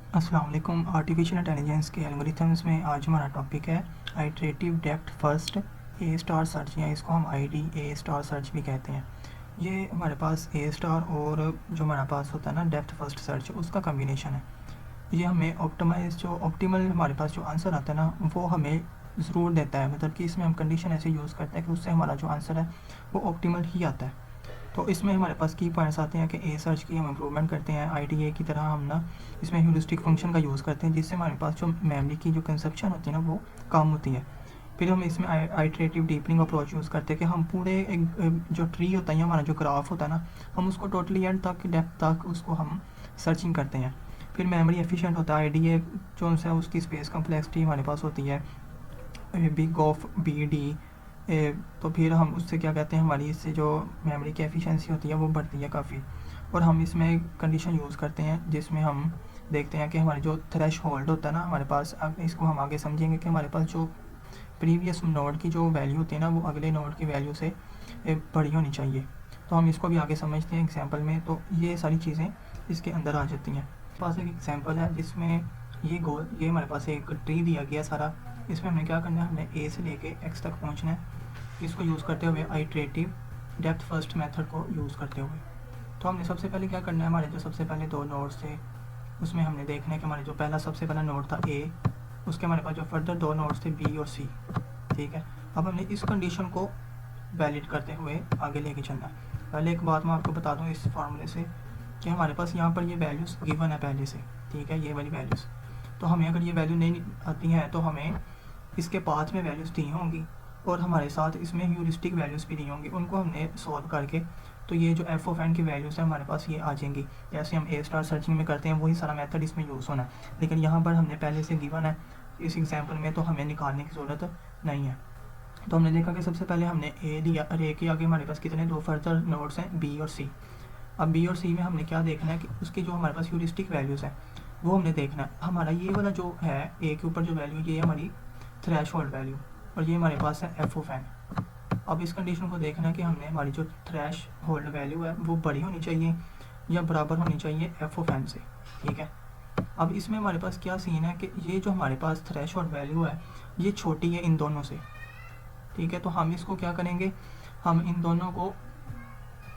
अस्सलाम वालेकुम। Artificial intelligence के एल्गोरिथम्स में आज हमारा टॉपिक है iterative depth first A star search, या इसको हम IDA सर्च भी कहते हैं। ये हमारे पास ए स्टार और जो हमारा पास होता है ना डेप्थ फर्स्ट सर्च, उसका कम्बिनेशन है। ये हमें ऑप्टिमल हमारे पास जो आंसर आता है ना वो हमें ज़रूर देता है, मतलब कि इसमें हम कंडीशन ऐसे यूज़ करते हैं कि उससे हमारा जो आंसर है वो ऑप्टिमल ही आता है। तो इसमें हमारे पास की पॉइंट्स आते हैं कि ए सर्च की हम इम्प्रूवमेंट करते हैं, IDA की तरह हम ना इसमें ह्यूरिस्टिक फंक्शन का यूज़ करते हैं, जिससे हमारे पास जो मेमोरी की जो कंजप्शन होती है ना वो कम होती है। फिर हम इसमें आइटरेटिव डीपनिंग अप्रोच यूज़ करते हैं कि हम पूरे एक जो ट्री होता है, हमारा जो ग्राफ होता है ना, हम उसको टोटली एंड तक डेप्थ तक उसको हम सर्चिंग करते हैं। फिर मेमोरी एफिशिएंट होता है IDA जो है उसकी स्पेस कम्प्लेक्सिटी हमारे पास होती है बिग ऑफ BD। तो फिर हम उससे क्या कहते हैं, हमारी इससे जो मेमोरी की एफिशिएंसी होती है वो बढ़ती है काफ़ी। और हम इसमें कंडीशन यूज़ करते हैं जिसमें हम देखते हैं कि हमारे जो थ्रेश होल्ड होता है ना हमारे पास, अब इसको हम आगे समझेंगे कि हमारे पास जो प्रीवियस नोड की जो वैल्यू होती है ना वो अगले नोड की वैल्यू से बड़ी होनी चाहिए। तो हम इसको भी आगे समझते हैं एग्जांपल में। तो ये सारी चीज़ें इसके अंदर आ जाती हैं। पास एक एग्जांपल है जिसमें ये हमारे पास एक ट्री दिया गया सारा। इसमें हमें क्या करना है, हमने A से लेके X तक पहुंचना है, इसको यूज़ करते हुए आइटरेटिव डेप्थ फर्स्ट मेथड को यूज़ करते हुए। तो हमने सबसे पहले क्या करना है, हमारे जो सबसे पहले दो नोड्स थे उसमें हमने देखना है कि हमारे जो पहला सबसे पहला नोड था A, उसके हमारे पास जो फर्दर दो नोड्स थे B और C। ठीक है, अब हमने इस कंडीशन को वैलिड करते हुए आगे लेके चलना है। पहले एक बात मैं आपको बता दूं इस फार्मूले से कि हमारे पास यहाँ पर ये वैल्यूज़ गिवन है पहले से। ठीक है, ये वाली वैल्यूज़, तो हमें अगर ये वैल्यू नहीं आती हैं तो हमें इसके पाथ में वैल्यूज़ दी होंगी और हमारे साथ इसमें ह्यूरिस्टिक वैल्यूज़ भी दी होंगी। उनको हमने सॉल्व करके तो ये जो f ऑफ n की वैल्यूज़ है हमारे पास ये आ जाएंगी। जैसे हम A स्टार सर्चिंग में करते हैं वही सारा मेथड इसमें यूज़ होना है, लेकिन यहाँ पर हमने पहले से गिवन है इस एग्जाम्पल में, तो हमें निकालने की ज़रूरत नहीं है। तो हमने देखा कि सबसे पहले हमने A दिया और A के आगे हमारे पास कितने दो फर्दर नोड्स हैं B और C। अब B और C में हमने क्या देखना है कि उसकी जो हमारे पास ह्यूरिस्टिक वैल्यूज़ हैं वो हमने देखना है। हमारा ये वाला जो है A के ऊपर जो वैल्यू, ये हमारी थ्रेश होल्ड वैल्यू, और ये हमारे पास है f ऑफ n। अब इस कंडीशन को देखना है कि हमने हमारी जो थ्रेश होल्ड वैल्यू है वो बड़ी होनी चाहिए या बराबर होनी चाहिए f ऑफ n से। ठीक है, अब इसमें हमारे पास क्या सीन है कि ये जो हमारे पास थ्रेश होल्ड वैल्यू है ये छोटी है इन दोनों से। ठीक है, तो हम इसको क्या करेंगे, हम इन दोनों को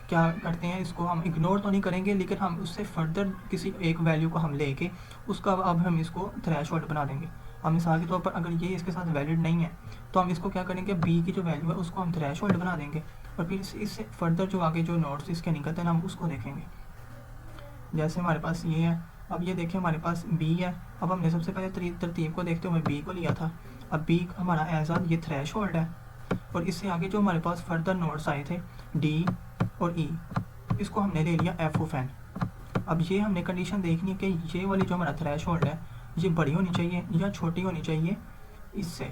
क्या करते हैं, इसको हम इग्नोर तो नहीं करेंगे, लेकिन हम उससे फर्दर किसी एक वैल्यू को हम लेके उसका अब हम इसको थ्रेश होल्ड बना देंगे। अब मिसाल के तौर पर अगर ये इसके साथ वैलिड नहीं है तो हम इसको क्या करेंगे, B की जो वैल्यू है उसको हम थ्रेश होल्ड बना देंगे और फिर इससे फर्दर जो आगे जो नोट्स इसके निकलते हैं हम उसको देखेंगे। जैसे हमारे पास ये है, अब ये देखें हमारे पास B है। अब हमने सबसे पहले तरतीब को देखते हुए B को लिया था। अब B हमारा एज ये थ्रेश होल्ड है और इससे आगे जो हमारे पास फर्दर नोट्स आए थे D और E, इसको हमने ले लिया f ऑफ n। अब ये हमने कंडीशन देखनी है कि ये वाली जो हमारा थ्रेश होल्ड है ये बड़ी होनी चाहिए या छोटी होनी चाहिए, इससे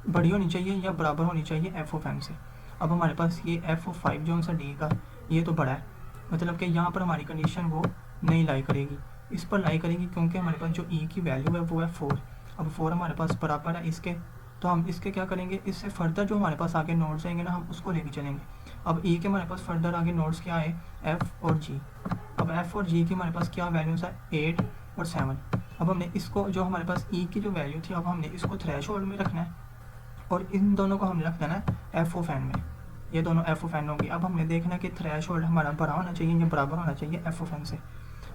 बड़ी होनी चाहिए या बराबर होनी चाहिए f ऑफ n से। अब हमारे पास ये f ऑफ 5 जो सा D का ये तो बड़ा है, मतलब कि यहाँ पर हमारी कंडीशन वो नहीं लाई करेगी, इस पर लाई करेगी क्योंकि हमारे पास जो E की वैल्यू है वो है 4। अब 4 हमारे पास बराबर है इसके, तो हम इसके क्या करेंगे, इससे फर्दर जो हमारे पास आगे नोट्स आएंगे ना हम उसको लेके चलेंगे। अब E के हमारे पास फर्दर आगे नोट्स क्या है, F और G। अब F और G की हमारे पास क्या वैल्यूज़ है, 8 और 7। अब हमने इसको जो हमारे पास E की जो वैल्यू थी अब हमने इसको थ्रेश होल्ड में रखना है और इन दोनों को हमने रख देना है f ऑफ n में, ये दोनों f ऑफ n होंगी। अब हमने देखना है कि थ्रेश होल्ड हमारा बड़ा होना चाहिए या बराबर होना चाहिए f ऑफ n से।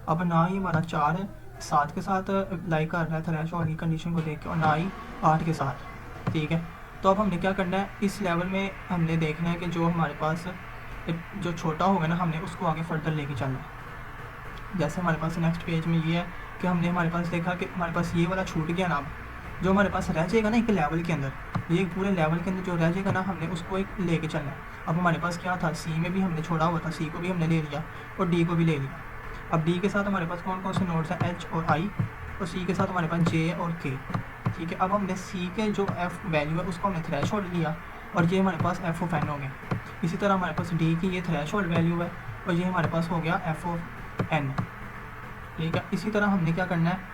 अब ना ही हमारा 4 है 7 के साथ लाई कर रहा है थ्रेश होल्ड की कंडीशन को देख के, और ना ही 8 के साथ। ठीक है, तो अब हमने क्या करना है, इस लेवल में हमने देखना है कि जो हमारे पास जो छोटा होगा ना हमने उसको आगे फर्दर लेके चलना है। जैसे हमारे पास नेक्स्ट पेज में ये है कि हमने हमारे पास देखा कि हमारे पास ये वाला छूट गया ना, अब जो हमारे पास रह जाएगा ना एक लेवल के अंदर, ये पूरे लेवल के अंदर जो रह जाएगा ना हमने उसको एक लेके चलना है। अब हमारे पास क्या था, C में भी हमने छोड़ा हुआ था, C को भी हमने ले लिया और D को भी ले लिया। अब D के साथ हमारे पास कौन कौन से नोड्स हैं, H और I, और C के साथ हमारे पास J और K। ठीक है, अब हमने C के जो F वैल्यू है उसको हमने थ्रेश होल्ड लिया और ये हमारे पास f ऑफ n हो गया। इसी तरह हमारे पास D की ये थ्रेश होल्ड वैल्यू है और ये हमारे पास हो गया f ऑफ n। ठीक है, इसी तरह हमने क्या करना है,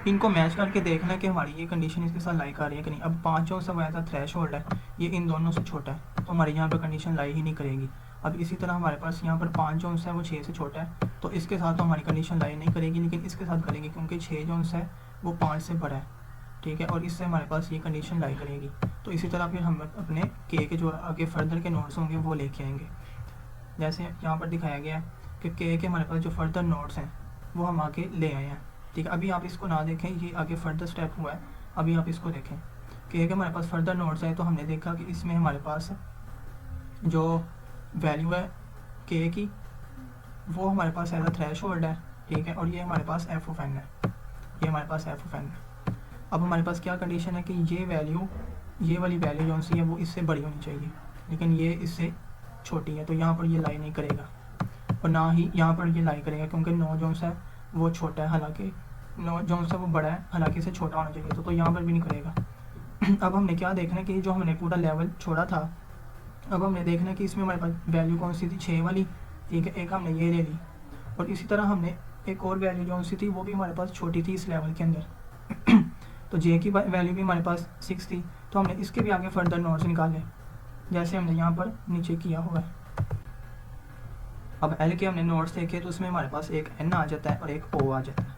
इनको मैच करके देखना है कि हमारी ये कंडीशन इसके साथ लाई आ रही है कि नहीं। अब 5 जो सा ऐसा थ्रेश होल्ड है ये इन दोनों से छोटा है तो हमारे यहाँ पर कंडीशन लाई ही नहीं करेगी। अब इसी तरह हमारे पास यहाँ पर 5 जो है वो 6 से छोटा है तो इसके साथ तो हमारी कंडीशन लाई नहीं करेगी, लेकिन इसके साथ करेगी क्योंकि 6 जो है वो 5 से बड़ा है, ठीक है, और इससे हमारे पास ये कंडीशन लाई करेगी। तो इसी तरह फिर हम अपने के जो आगे फर्दर के नोट्स होंगे वो लेके आएंगे। जैसे यहाँ पर दिखाया गया है कि के हमारे पास जो फर्दर नोट्स हैं वो हम आगे ले आए हैं, ठीक है। अभी आप इसको ना देखें, ये आगे फर्दर स्टेप हुआ है, अभी आप इसको देखें के हमारे पास फर्दर नोट्स हैं। तो हमने देखा कि इसमें हमारे पास जो वैल्यू है के की वो हमारे पास एज अ थ्रेशोल्ड है, ठीक है, और ये हमारे पास एफ ऑफ एन है, ये हमारे पास एफ ऑफ एन है। अब हमारे पास क्या कंडीशन है कि ये वैल्यू, ये वाली वैल्यू जो सी है वो इससे बड़ी होनी चाहिए, लेकिन ये इससे छोटी है, तो यहाँ पर ये लाई नहीं करेगा और ना ही यहाँ पर ये लाई करेगा, क्योंकि 9 जो है वो छोटा है, हालांकि 9 जो है वो बड़ा है, हालांकि इसे छोटा होना चाहिए, तो यहाँ पर भी नहीं करेगा। अब हमने क्या देखना है कि जो हमने पूरा लेवल छोड़ा था, अब हमने देखना है कि इसमें हमारे पास वैल्यू कौन सी थी, 6 वाली, ठीक है, एक हमने ये ले ली, और इसी तरह हमने एक और वैल्यू जो सी थी वो भी हमारे पास छोटी थी इस लेवल के अंदर। तो जे की वैल्यू भी हमारे पास 6 थी, तो हमने इसके भी आगे फर्दर नोट्स निकाले, जैसे हमने यहाँ पर नीचे किया हुआ है। अब एल के हमने नोट्स देखे तो उसमें हमारे पास एक एन आ जाता है और एक ओ आ जाता है।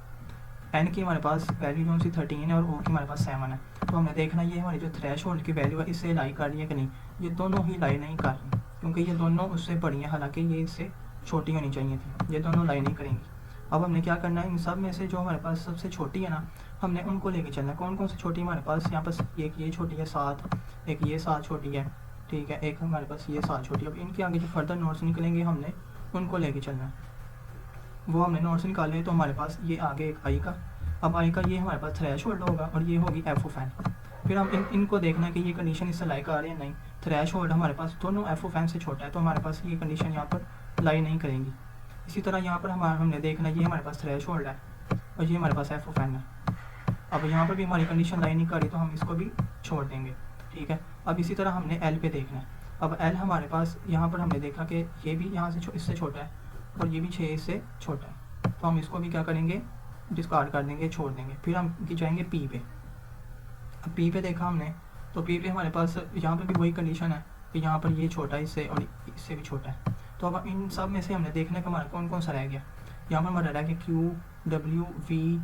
एन की हमारे पास वैल्यू जो सी 13 है और ओ की हमारे पास 7 है। तो हमने देखना ये हमारी जो थ्रेशोल्ड की वैल्यू है इससे लाई कर रही है कि नहीं, ये दोनों ही लाई नहीं कर रही, क्योंकि ये दोनों उससे बड़ी हैं, हालांकि ये इससे छोटी होनी चाहिए थी, ये दोनों लाई नहीं करेंगी। अब हमने क्या करना है, इन सब में से जो हमारे पास सबसे छोटी है ना, हमने उनको लेके चलना है। कौन कौन सी छोटी हमारे पास, यहाँ पास एक ये छोटी है 7, एक ये 7 छोटी है, ठीक है, एक हमारे पास ये 7 छोटी है। अब इनके आगे जो फर्दर नोट्स निकलेंगे हमने उनको लेके चलना है। वो हमने नोट्स निकाले तो हमारे पास ये आगे एक आई का, अब आई का ये हमारे पास थ्रेशोल्ड होगा और ये होगी एफ ऑफ एन। फिर हम इनको देखना है कि ये कंडीशन इससे लाई कर रही है नहीं, थ्रेशोल्ड हमारे पास दोनों एफ ऑफ एन से छोटा है, तो हमारे पास ये कंडीशन यहाँ पर लाई नहीं करेंगी। इसी तरह यहाँ पर हमने देखना ये हमारे पास थ्रेशोल्ड है और ये हमारे पास एफ ऑफ एन है। अब यहाँ पर भी हमारी कंडीशन लाई नहीं कर रही, तो हम इसको भी छोड़ देंगे, ठीक है। अब इसी तरह हमने एल पे देखना है। अब एल हमारे पास यहाँ पर हमने देखा कि ये भी यहाँ से इससे छोटा है और ये भी 6 से छोटा है, तो हम इसको भी क्या करेंगे, डिस्कार्ड कर देंगे, छोड़ देंगे। फिर हम जाएंगे पी पे। अब पी पे देखा हमने, तो पी पे हमारे पास यहाँ पर भी वही कंडीशन है कि यहाँ पर ये छोटा है इससे और इससे भी छोटा है। तो अब इन सब में से हमने देखना कि हमारा कौन कौन सा रह गया। यहाँ पर हमारा रह गया Q, W, V,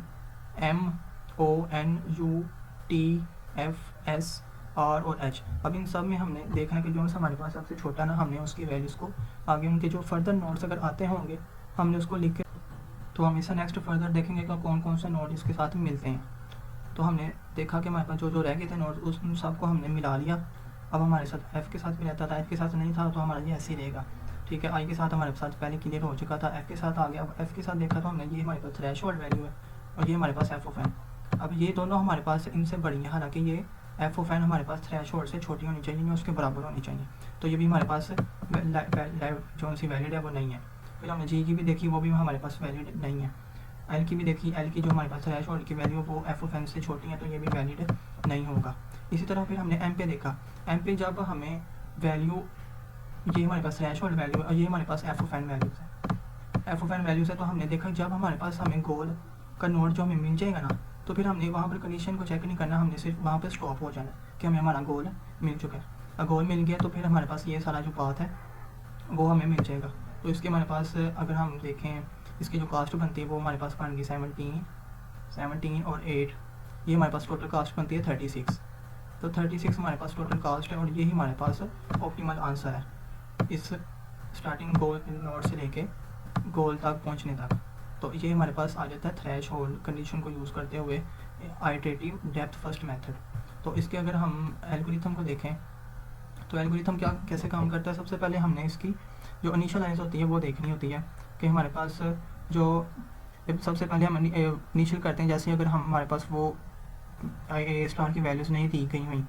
M, O, N, U, T, F, S, R और एच। अब इन सब में हमने देखना कि जो हमारे पास सबसे छोटा ना, हमने उसकी वैल्यूज़ को आगे उनके जो फर्दर नोट्स अगर आते होंगे हमने उसको लिख के, तो हम इसे नेक्स्ट फर्दर देखेंगे कि कौन कौन से नोट इसके साथ मिलते हैं। तो हमने देखा कि हमारे पास जो जो रह गए थे नोट उन सबको हमने मिला लिया। अब हमारे साथ एफ़ के साथ भी रहता था, एफ़ के साथ नहीं था तो हमारा ये ऐसे ही रहेगा, ठीक है। आई के साथ हमारे साथ पहले क्लियर हो चुका था, एफ़ के साथ आ गया। अब एफ़ के साथ देखा तो हमने ये हमारे पास थ्रेशोल्ड वैल्यू है और ये हमारे पास एफ ऑफ एन। अब ये दोनों हमारे पास इनसे बड़ी है, हालांकि ये एफ ऑफ एन हमारे पास थ्रेशोल्ड से छोटी होनी चाहिए, उसके बराबर होनी चाहिए, तो ये भी हमारे पास जो सी वैलिड है वो नहीं है। फिर हमने जी की भी देखी, वो भी हमारे पास वैलिड नहीं है। एल की भी देखी, एल की जो हमारे पास थ्रेशोल्ड की वैल्यू वो एफ ऑफ एन से छोटी है, तो ये भी वैलिड नहीं होगा। इसी तरह फिर हमने एम पे देखा, एम पे जब हमें वैल्यू, ये हमारे पास थ्रेशोल्ड वैल्यू है और ये हमारे पास एफ ऑफ एन वैल्यूज़ है, एफ ऑफ एन वैल्यूज़ है। तो हमने देखा जब हमारे पास हमें गोल का नोट जो हमें मिल जाएगा ना, तो फिर हमने वहाँ पर कंडीशन को चेक नहीं करना, हमने सिर्फ वहाँ पर स्टॉप हो जाना कि हमें हमारा गोल मिल चुका है। अगर गोल मिल गया तो फिर हमारे पास ये सारा जो पाथ है वो हमें मिल जाएगा। तो इसके हमारे पास अगर हम देखें इसकी जो कास्ट बनती है वो हमारे पास बन गई 17 और 8, ये हमारे पास टोटल कास्ट बनती है 36। तो 36 हमारे पास टोटल कास्ट है और यही हमारे पास ऑप्टिमल आंसर है इस स्टार्टिंग गोल नोट से लेके गोल तक पहुँचने तक। तो ये हमारे पास आ जाता है थ्रेशोल्ड कंडीशन को यूज़ करते हुए आइटरेटिव डेप्थ फर्स्ट मेथड। तो इसके अगर हम एल्गोरिथम को देखें तो एल्गोरिथम क्या कैसे काम करता है, सबसे पहले हमने इसकी जो इनिशियल लाइन्स होती है वो देखनी होती है कि हमारे पास जो सबसे पहले हम इनिशियल करते हैं। जैसे अगर हमारे पास वो ए स्टार की वैल्यूज़ नहीं दी गई हुई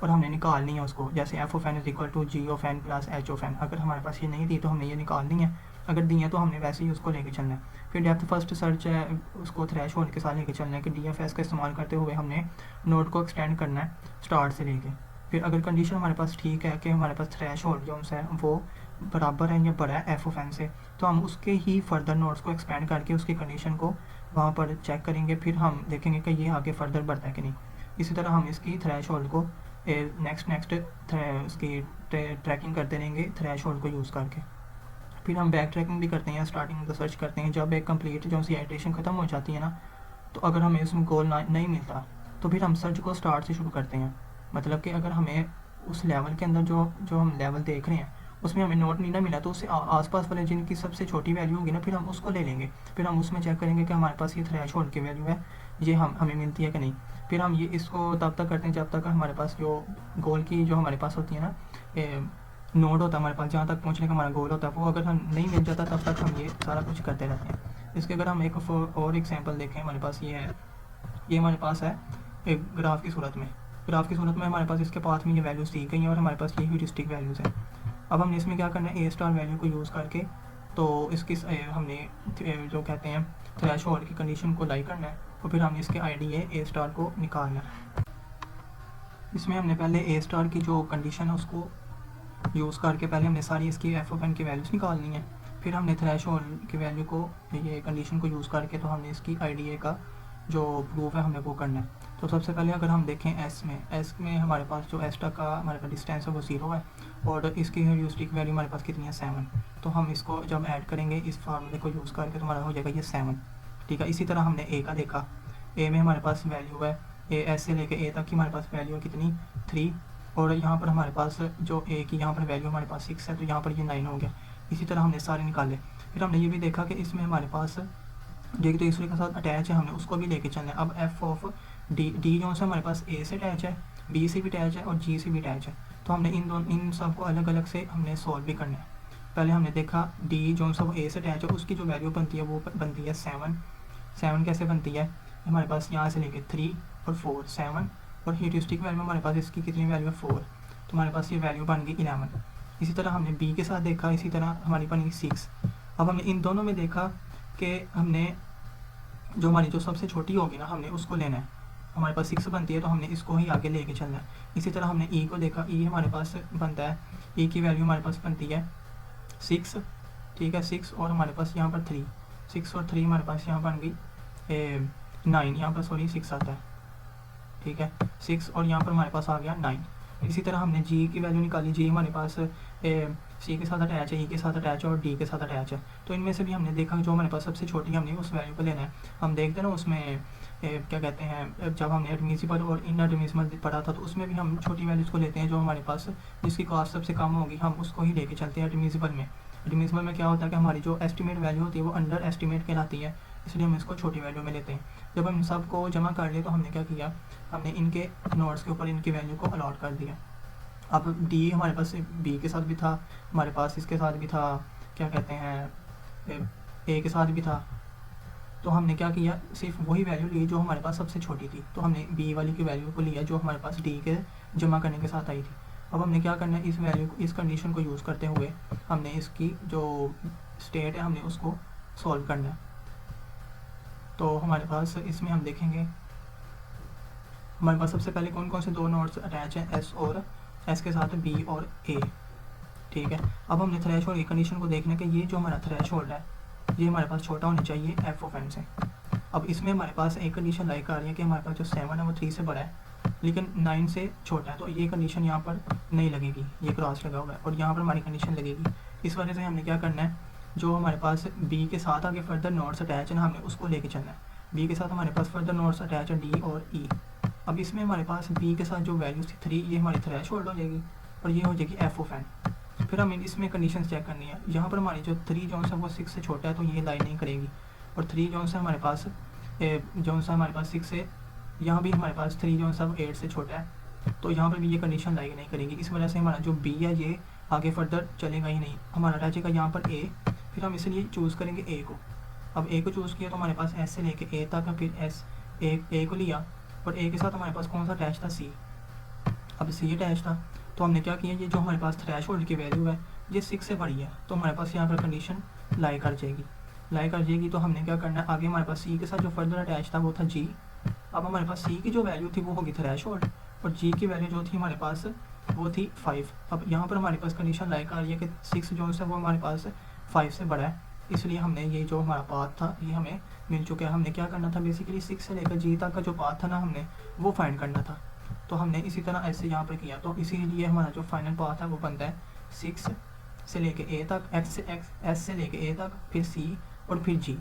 और हमने निकालनी है उसको, जैसे F of N is equal to G of N plus H of N, अगर हमारे पास ये नहीं दी तो हमने ये निकालनी है, अगर दी है तो हमने वैसे ही उसको लेके चलना है। फिर डेप्थ फर्स्ट सर्च है, उसको थ्रेशोल्ड के साथ लेके चलना है कि DFS का इस्तेमाल करते हुए हमने नोड को एक्सटेंड करना है स्टार्ट से लेके। फिर अगर कंडीशन हमारे पास ठीक है कि हमारे पास थ्रेशोल्ड जो है वो बराबर है या बड़ा है एफ ऑफ एन से, तो हम उसके ही फर्दर नोड्स को एक्सपेंड करके उसकी कंडीशन को वहाँ पर चेक करेंगे। फिर हम देखेंगे कि ये आगे फर्दर बढ़ता है कि नहीं। इसी तरह हम इसकी थ्रेशोल्ड को नेक्स्ट उसकी ट्रैकिंग करते रहेंगे थ्रेशोल्ड को यूज़ करके, फिर हम बैक ट्रैकिंग भी करते हैं, स्टार्टिंग द सर्च करते हैं। जब एक कंप्लीट जो सी आइट्रेशन ख़त्म हो जाती है ना, तो अगर हमें उसमें गोल नहीं मिलता तो फिर हम सर्च को स्टार्ट से शुरू करते हैं। मतलब कि अगर हमें उस लेवल के अंदर जो हम लेवल देख रहे हैं उसमें हमें नोट नहीं ना मिला, तो उससे आसपास वाले जिनकी सबसे छोटी वैल्यू होगी ना, फिर हम उसको ले लेंगे। फिर हम उसमें चेक करेंगे कि हमारे पास ये थ्रेशोल्ड की वैल्यू है, ये हमें मिलती है कि नहीं। फिर हम ये इसको तब तक करते हैं जब तक हमारे पास जो गोल की जो हमारे पास होती है ना नोड होता है हमारे पास, जहाँ तक पहुँचने का हमारा गोल होता है, वो अगर हम नहीं मिल जाता तब तक हम ये सारा कुछ करते रहते हैं। इसके अगर हम एक और एग्जांपल देखें, हमारे पास ये है, ये हमारे पास है एक ग्राफ की सूरत में। ग्राफ की सूरत में हमारे पास इसके पाथ में ये वैल्यूज़ दी गई हैं और हमारे पास ये ह्यूरिस्टिक वैल्यूज़ हैं। अब हमने इसमें क्या करना है, ए स्टार वैल्यू को यूज़ करके तो इसकी हमने जो कहते हैं थ्रेशोल्ड की कंडीशन को लाई करना है और फिर हमने इसके आई डी ए स्टार को निकालना है। इसमें हमने पहले ए स्टार की जो कंडीशन है उसको यूज़ करके पहले हमने सारी इसकी एफ ऑफ एन की वैल्यूज़ निकालनी है। फिर हमने थ्रेशोल्ड की वैल्यू को ये कंडीशन को यूज़ करके तो हमने इसकी आई डी ए का जो प्रूफ है हमने वो करना है। तो सबसे पहले अगर हम देखें एस में हमारे पास जो एस तक का हमारे पास डिस्टेंस है वो 0 है और इसकी ह्यूरिस्टिक वैल्यू हमारे पास कितनी है 7। तो हम इसको जब ऐड करेंगे इस फार्मूले को यूज़ करके तो हमारा हो जाएगा ये 7। ठीक है। इसी तरह हमने ए का देखा, ए में हमारे पास वैल्यू है ए एस से लेके ए तक की हमारे पास वैल्यू है कितनी 3, और यहाँ पर हमारे पास जो ए की यहाँ पर वैल्यू हमारे पास 6 है, तो यहाँ पर ये 9 हो गया। इसी तरह हमने सारे निकाले। फिर हमने ये भी देखा कि इसमें हमारे पास जो एक दूसरे के साथ अटैच है, हमने उसको भी लेके चलना है। अब एफ ऑफ डी जो है हमारे पास ए से अटैच है, बी से भी अटैच है और जी से भी अटैच है। तो हमने इन सब को अलग अलग से हमने सॉल्व भी करना है। पहले हमने देखा डी जो है वो ए से अटैच है, उसकी जो वैल्यू बनती है वो बनती है 7। कैसे बनती है, हमारे पास यहाँ से लेके 3 और 4, 7 और ह्यूरिस्टिक वैल्यू हमारे पास इसकी कितनी वैल्यू है 4, तो हमारे पास ये वैल्यू बन गई 11। इसी तरह हमने बी के साथ देखा, इसी तरह हमारी बनी 6। अब हमने इन दोनों में देखा कि हमने जो हमारी जो सबसे छोटी होगी ना हमने उसको लेना है। हमारे पास 6 बनती है तो हमने इसको ही आगे लेके चलना है। इसी तरह हमने ई को देखा, ई हमारे पास बनता है, ई की वैल्यू हमारे पास बनती है 6। ठीक है, 6 और हमारे पास यहाँ पर 3, 6 और 3 हमारे पास यहाँ बन गई 9, यहाँ पर सॉरी 6 आता है। ठीक है, 6 और यहाँ पर हमारे पास आ गया 9। इसी तरह हमने जी की वैल्यू निकाली, जी हमारे पास सी के साथ अटैच है, ई के साथ अटैच है और डी के साथ अटैच है। तो इनमें से भी हमने देखा जो हमारे पास सबसे छोटी हमने उस वैल्यू को लेना है। हम देखते हैं ना उसमें क्या कहते हैं, जब हमने एडमिसिबल और इनएडमिसिबल पढ़ा था तो उसमें भी हम छोटी वैल्यूज़ को लेते हैं, जो हमारे पास जिसकी कॉस्ट सबसे कम होगी हम उसको ही लेके चलते हैं एडमिसिबल में। एडमिसिबल में क्या होता है कि हमारी जो एस्टिमेट वैल्यू होती है वो अंडर एस्टिमेट कहलाती है, इसलिए हम इसको छोटी वैल्यू में लेते हैं। जब हम सबको जमा कर लिए तो हमने क्या किया, हमने इनके नोट्स के ऊपर इनकी वैल्यू को अलॉट कर दिया। अब डी हमारे पास बी के साथ भी था, हमारे पास इसके साथ भी था, क्या कहते हैं ए के साथ भी था। तो हमने क्या किया, सिर्फ वही वैल्यू ली जो हमारे पास सबसे छोटी थी। तो हमने बी वाली की वैल्यू को लिया जो हमारे पास डी के जमा करने के साथ आई थी। अब हमने क्या करना है, इस वैल्यू को इस कंडीशन को यूज़ करते हुए हमने इसकी जो स्टेट है हमने उसको सॉल्व करना है। तो हमारे पास इसमें हम देखेंगे हमारे पास सबसे पहले कौन कौन से दो नोड्स अटैच हैं, एस और एस के साथ बी और ए। ठीक है, अब हमने थ्रेशोल्ड की कंडीशन को देखने के ये जो हमारा थ्रेशोल्ड है ये हमारे पास छोटा होना चाहिए एफ ऑफ एन से। अब इसमें हमारे पास एक कंडीशन लाइक आ रही है कि हमारे पास जो 7 है वो 3 से बड़ा है लेकिन 9 से छोटा है, तो ये कंडीशन यहाँ पर नहीं लगेगी, ये क्रॉस लगा हुआ है और यहाँ पर हमारी कंडीशन लगेगी। इस वजह से हमने क्या करना है, जो हमारे पास बी के साथ आगे फर्दर नोड्स अटैच है ना हमने उसको लेके चलना है। बी के साथ हमारे पास फर्दर नोड्स अटैच है डी और ई। अब इसमें हमारे पास बी के साथ जो वैल्यूज थी 3 ये हमारी थ्रेशोल्ड हो जाएगी और ये हो जाएगी एफ ऑफ एन। फिर हमें इसमें कंडीशन चेक करनी है, यहाँ पर हमारी जो 3 जो है वो 6 से छोटा है तो ये लाइन नहीं करेगी, और 3 जो है हमारे पास जो सा हमारे पास 6 से, यहाँ भी हमारे पास 3 जो है 8 से छोटा है तो यहाँ पर भी ये कंडीशन लाइक नहीं करेगी। इस वजह से हमारा जो बी है ये आगे फर्दर चलेगा ही नहीं, हमारा रहेगा यहाँ पर ए। फिर हम इसलिए चूज़ करेंगे ए को। अब ए को चूज़ किया तो हमारे पास एस से लेके ए तक, फिर एस ए को लिया और ए के साथ हमारे पास कौन सा अटैच था, सी। अब सी अटैच था तो हमने क्या किया, ये जो हमारे पास थ्रेशोल्ड की वैल्यू है ये 6 से बड़ी है तो हमारे पास यहाँ पर कंडीशन लाई कर जाएगी। तो हमने क्या करना है, आगे हमारे पास सी के साथ जो फर्दर अटैच था वो था जी। अब हमारे पास सी की जो वैल्यू थी वो होगी थ्रेशोल्ड और जी की वैल्यू जो थी हमारे पास वो थी 5। अब यहाँ पर हमारे पास कंडीशन लाइक आ रही है कि 6 जो है वो हमारे पास 5 से बड़ा है, इसलिए हमने ये जो हमारा पाथ था ये हमें मिल चुका है। हमने क्या करना था, बेसिकली 6 से लेकर जी तक का जो पाथ था ना हमने वो फाइंड करना था, तो हमने इसी तरह ऐसे यहाँ पर किया। तो इसीलिए हमारा जो फाइनल पाथ है वो बनता है 6 से लेके ए तक, एस से लेके ए तक, फिर सी और फिर जी।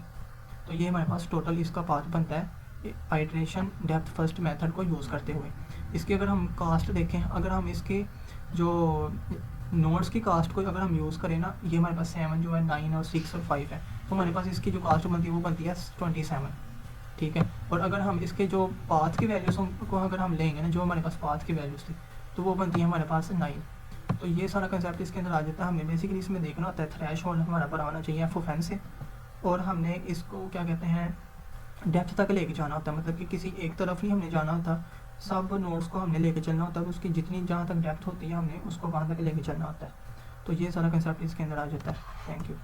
तो ये हमारे पास टोटल इसका पाथ बनता है आइट्रेशन डेप्थ फर्स्ट मेथड को यूज़ करते हुए। इसकी अगर हम कास्ट देखें, अगर हम इसके जो नोड्स की कास्ट को अगर हम यूज़ करें ना, ये हमारे पास 7 जो है, 9 और 6 और 5 है, तो हमारे पास इसकी जो कास्ट बनती है वो बनती है 27, ठीक है। और अगर हम इसके जो पाथ की वैल्यूज़ को अगर हम लेंगे ना, जो हमारे पास पाथ की वैल्यूज़ थी, तो वो बनती है हमारे पास 9। तो ये सारा कंसेप्ट इसके अंदर आ जाता है। हमें बेसिकली इसमें देखना होता है थ्रेश होल्ड हमारा पर आना चाहिए एफ ऑफ एन से, और हमने इसको क्या कहते हैं डेप्थ तक लेके जाना होता है, मतलब कि किसी एक तरफ ही हमने जाना होता, सब नोड्स को हमने लेके चलना होता है, उसकी जितनी जहाँ तक डेप्थ होती है हमने उसको वहाँ तक लेके चलना होता है। तो ये सारा कंसेप्ट इसके अंदर आ जाता है। Thank you.